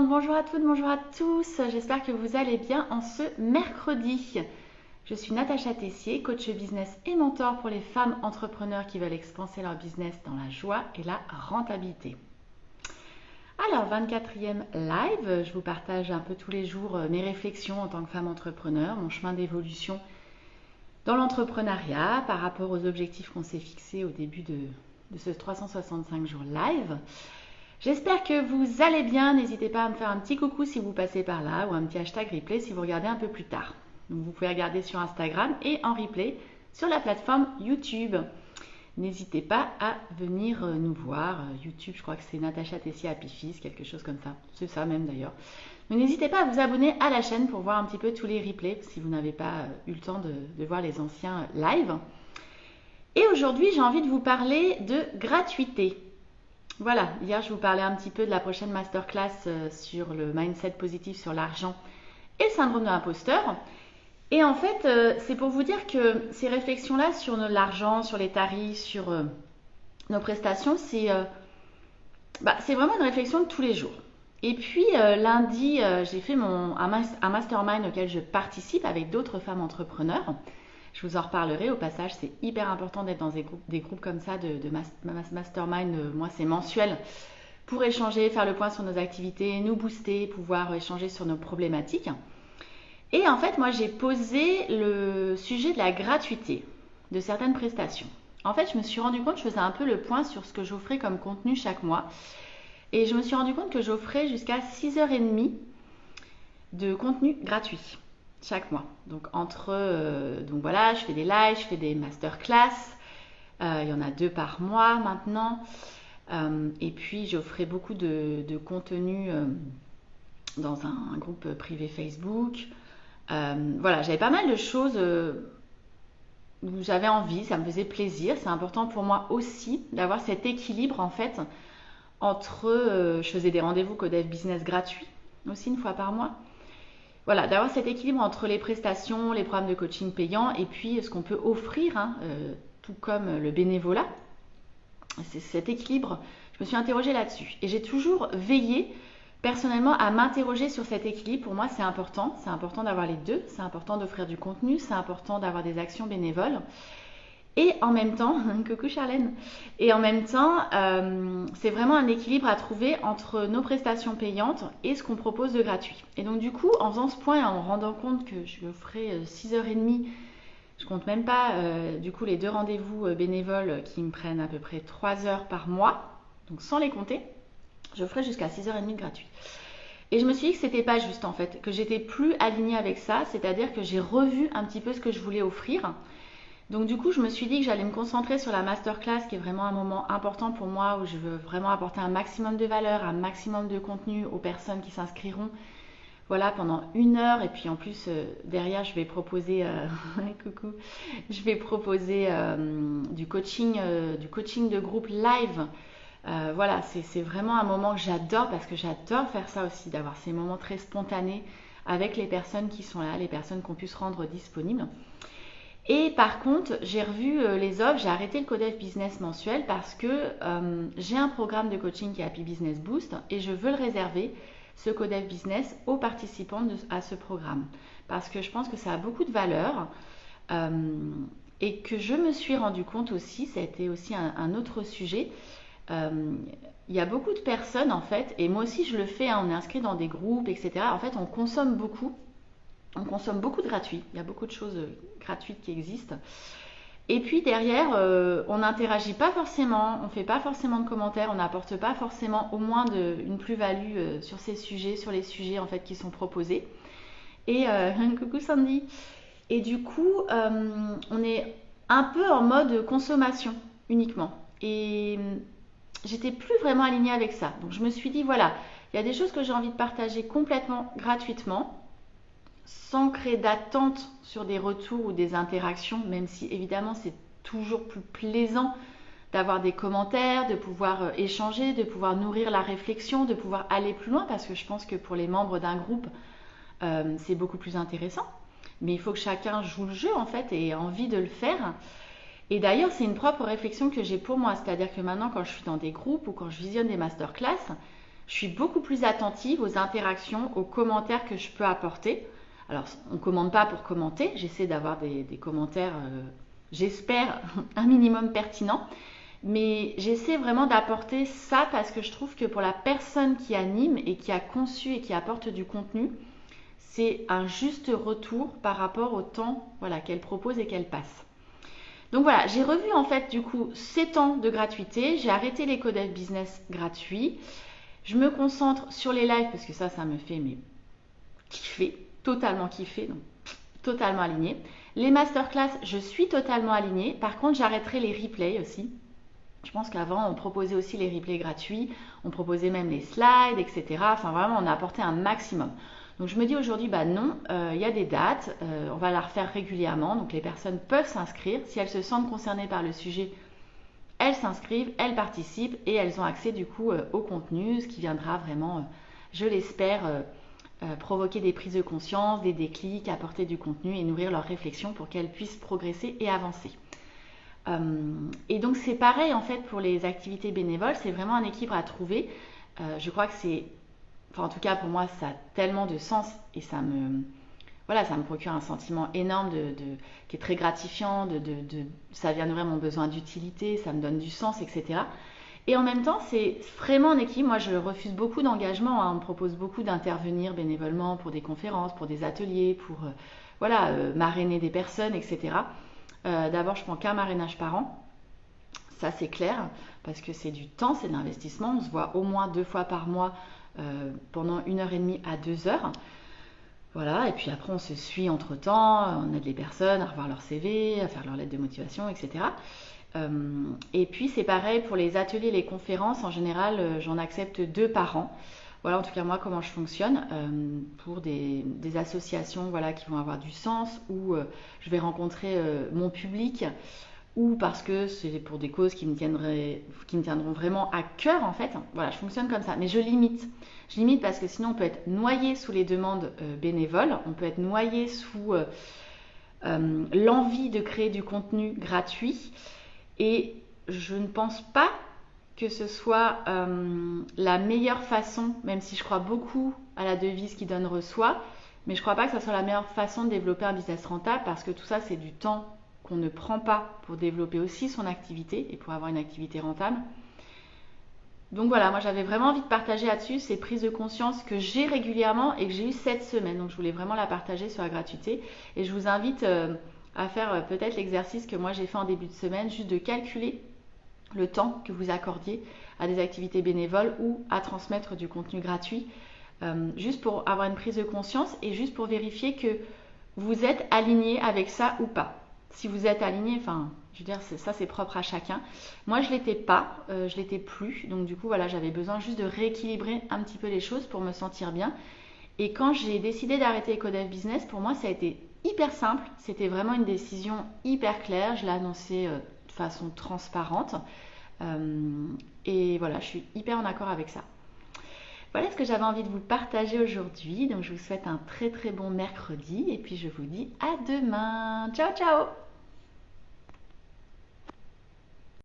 monde, bonjour à toutes, bonjour à tous, j'espère que vous allez bien en ce mercredi. Je suis Natacha Tessier, coach business et mentor pour les femmes entrepreneurs qui veulent expanser leur business dans la joie et la rentabilité. Alors, 24e live, je vous partage un peu tous les jours mes réflexions en tant que femme entrepreneur, mon chemin d'évolution dans l'entrepreneuriat par rapport aux objectifs qu'on s'est fixés au début de ce 365 jours live. J'espère que vous allez bien, n'hésitez pas à me faire un petit coucou si vous passez par là ou un petit hashtag replay si vous regardez un peu plus tard. Donc vous pouvez regarder sur Instagram et en replay sur la plateforme YouTube. N'hésitez pas à venir nous voir. YouTube, je crois que c'est Natacha Tessier Happy Fils, quelque chose comme ça. C'est ça même d'ailleurs. Donc n'hésitez pas à vous abonner à la chaîne pour voir un petit peu tous les replays si vous n'avez pas eu le temps de voir les anciens lives. Et aujourd'hui, j'ai envie de vous parler de gratuité. Voilà, hier je vous parlais un petit peu de la prochaine masterclass sur le mindset positif sur l'argent et le syndrome de l'imposteur. Et en fait, c'est pour vous dire que ces réflexions-là sur l'argent, sur les tarifs, sur nos prestations, c'est vraiment une réflexion de tous les jours. Et puis lundi, j'ai fait un mastermind auquel je participe avec d'autres femmes entrepreneurs. Je vous en reparlerai au passage, c'est hyper important d'être dans des groupes comme ça de mastermind. Moi, c'est mensuel pour échanger, faire le point sur nos activités, nous booster, pouvoir échanger sur nos problématiques. Et en fait, moi, j'ai posé le sujet de la gratuité de certaines prestations. En fait, je me suis rendu compte, je faisais un peu le point sur ce que j'offrais comme contenu chaque mois. Et je me suis rendu compte que j'offrais jusqu'à 6h30 de contenu gratuit chaque mois. Donc donc voilà, je fais des lives, je fais des masterclass. Il y en a 2 par mois maintenant. Et puis j'offrais beaucoup de contenu dans un groupe privé Facebook. Voilà, j'avais pas mal de choses où j'avais envie, ça me faisait plaisir. C'est important pour moi aussi d'avoir cet équilibre en fait entre, je faisais des rendez-vous Codev Business gratuits aussi 1 fois par mois. Voilà, d'avoir cet équilibre entre les prestations, les programmes de coaching payants et puis ce qu'on peut offrir, tout comme le bénévolat. C'est cet équilibre, je me suis interrogée là-dessus. Et j'ai toujours veillé personnellement à m'interroger sur cet équilibre. Pour moi, c'est important d'avoir les deux. C'est important d'offrir du contenu, c'est important d'avoir des actions bénévoles. Et en même temps, coucou Charlène, et en même temps, c'est vraiment un équilibre à trouver entre nos prestations payantes et ce qu'on propose de gratuit. Et donc du coup, en faisant ce point et en me rendant compte que je ferai 6h30, je compte même pas du coup les 2 rendez-vous bénévoles qui me prennent à peu près 3 heures par mois, donc sans les compter, je ferai jusqu'à 6h30 de gratuit. Et je me suis dit que c'était pas juste en fait, que j'étais plus alignée avec ça, c'est-à-dire que j'ai revu un petit peu ce que je voulais offrir. Donc du coup, je me suis dit que j'allais me concentrer sur la masterclass qui est vraiment un moment important pour moi où je veux vraiment apporter un maximum de valeur, un maximum de contenu aux personnes qui s'inscriront. Voilà, pendant 1 heure et puis en plus derrière je vais proposer coucou, je vais proposer du coaching de groupe live. Voilà, c'est vraiment un moment que j'adore parce que j'adore faire ça aussi, d'avoir ces moments très spontanés avec les personnes qui sont là, les personnes qu'on puisse rendre disponibles. Et par contre, j'ai revu les offres, j'ai arrêté le Codev Business mensuel parce que j'ai un programme de coaching qui est Happy Business Boost et je veux le réserver, ce Codev Business, aux participants à ce programme. Parce que je pense que ça a beaucoup de valeur et que je me suis rendu compte aussi, ça a été aussi un autre sujet, il y a beaucoup de personnes en fait, et moi aussi je le fais, on est inscrit dans des groupes, etc. En fait, on consomme beaucoup de gratuits. Il y a beaucoup de choses gratuites qui existent. Et puis derrière, on n'interagit pas forcément, on ne fait pas forcément de commentaires, on n'apporte pas forcément au moins une plus-value sur ces sujets, sur les sujets en fait qui sont proposés. Et coucou Sandy. Et du coup, on est un peu en mode consommation uniquement. Et j'étais plus vraiment alignée avec ça. Donc je me suis dit voilà, il y a des choses que j'ai envie de partager complètement gratuitement, sans créer d'attente sur des retours ou des interactions, même si évidemment c'est toujours plus plaisant d'avoir des commentaires, de pouvoir échanger, de pouvoir nourrir la réflexion, de pouvoir aller plus loin, parce que je pense que pour les membres d'un groupe, c'est beaucoup plus intéressant. Mais il faut que chacun joue le jeu en fait et ait envie de le faire. Et d'ailleurs, c'est une propre réflexion que j'ai pour moi, c'est-à-dire que maintenant, quand je suis dans des groupes ou quand je visionne des masterclass, Je suis beaucoup plus attentive aux interactions, aux commentaires que je peux apporter. Alors, on ne commande pas pour commenter, j'essaie d'avoir des commentaires, j'espère, un minimum pertinents. Mais j'essaie vraiment d'apporter ça parce que je trouve que pour la personne qui anime et qui a conçu et qui apporte du contenu, c'est un juste retour par rapport au temps qu'elle propose et qu'elle passe. Donc voilà, j'ai revu en fait du coup ces temps de gratuité, j'ai arrêté les codev business gratuits, je me concentre sur les lives parce que ça me fait kiffer, totalement kiffer, donc totalement aligné. Les masterclass, je suis totalement alignée, par contre j'arrêterai les replays aussi. Je pense qu'avant, on proposait aussi les replays gratuits, on proposait même les slides, etc. Enfin, vraiment, on a apporté un maximum. Donc, je me dis aujourd'hui, non, il y a des dates, on va la refaire régulièrement. Donc, les personnes peuvent s'inscrire. Si elles se sentent concernées par le sujet, elles s'inscrivent, elles participent et elles ont accès du coup au contenu, ce qui viendra vraiment, je l'espère, provoquer des prises de conscience, des déclics, apporter du contenu et nourrir leurs réflexions pour qu'elles puissent progresser et avancer. Et donc c'est pareil en fait pour les activités bénévoles, c'est vraiment un équilibre à trouver. Je crois que en tout cas pour moi ça a tellement de sens et ça me procure un sentiment énorme qui est très gratifiant, ça vient nourrir mon besoin d'utilité, ça me donne du sens, etc. Et en même temps c'est vraiment un équilibre. Moi je refuse beaucoup d'engagement, hein. On me propose beaucoup d'intervenir bénévolement pour des conférences, pour des ateliers, pour marrainer des personnes, etc. D'abord, je prends qu'un marrainage par an. Ça, c'est clair, parce que c'est du temps, c'est de l'investissement. On se voit au moins 2 fois par mois pendant 1h30 à 2 heures. Voilà, et puis après, on se suit entre-temps. On aide les personnes à revoir leur CV, à faire leur lettre de motivation, etc. Et puis, c'est pareil pour les ateliers et les conférences. En général, j'en accepte 2 par an. Voilà en tout cas moi comment je fonctionne pour des associations qui vont avoir du sens où je vais rencontrer mon public ou parce que c'est pour des causes qui me tiendront vraiment à cœur en fait. Voilà, je fonctionne comme ça, mais je limite. Je limite parce que sinon on peut être noyé sous les demandes bénévoles, on peut être noyé sous l'envie de créer du contenu gratuit et je ne pense pas que ce soit la meilleure façon, même si je crois beaucoup à la devise qui donne reçoit, mais je ne crois pas que ce soit la meilleure façon de développer un business rentable parce que tout ça c'est du temps qu'on ne prend pas pour développer aussi son activité et pour avoir une activité rentable. Donc voilà, moi j'avais vraiment envie de partager là-dessus ces prises de conscience que j'ai régulièrement et que j'ai eu cette semaine. Donc je voulais vraiment la partager sur la gratuité et je vous invite à faire peut-être l'exercice que moi j'ai fait en début de semaine, juste de calculer le temps que vous accordiez à des activités bénévoles ou à transmettre du contenu gratuit, juste pour avoir une prise de conscience et juste pour vérifier que vous êtes aligné avec ça ou pas. Si vous êtes aligné, je veux dire, ça c'est propre à chacun. Moi je l'étais pas, je l'étais plus, donc du coup voilà, j'avais besoin juste de rééquilibrer un petit peu les choses pour me sentir bien. Et quand j'ai décidé d'arrêter EcoDev Business, pour moi ça a été hyper simple, c'était vraiment une décision hyper claire, je l'ai annoncé de façon transparente. Et voilà, je suis hyper en accord avec ça. Voilà ce que j'avais envie de vous partager aujourd'hui. Donc je vous souhaite un très très bon mercredi et puis je vous dis à demain. Ciao ciao!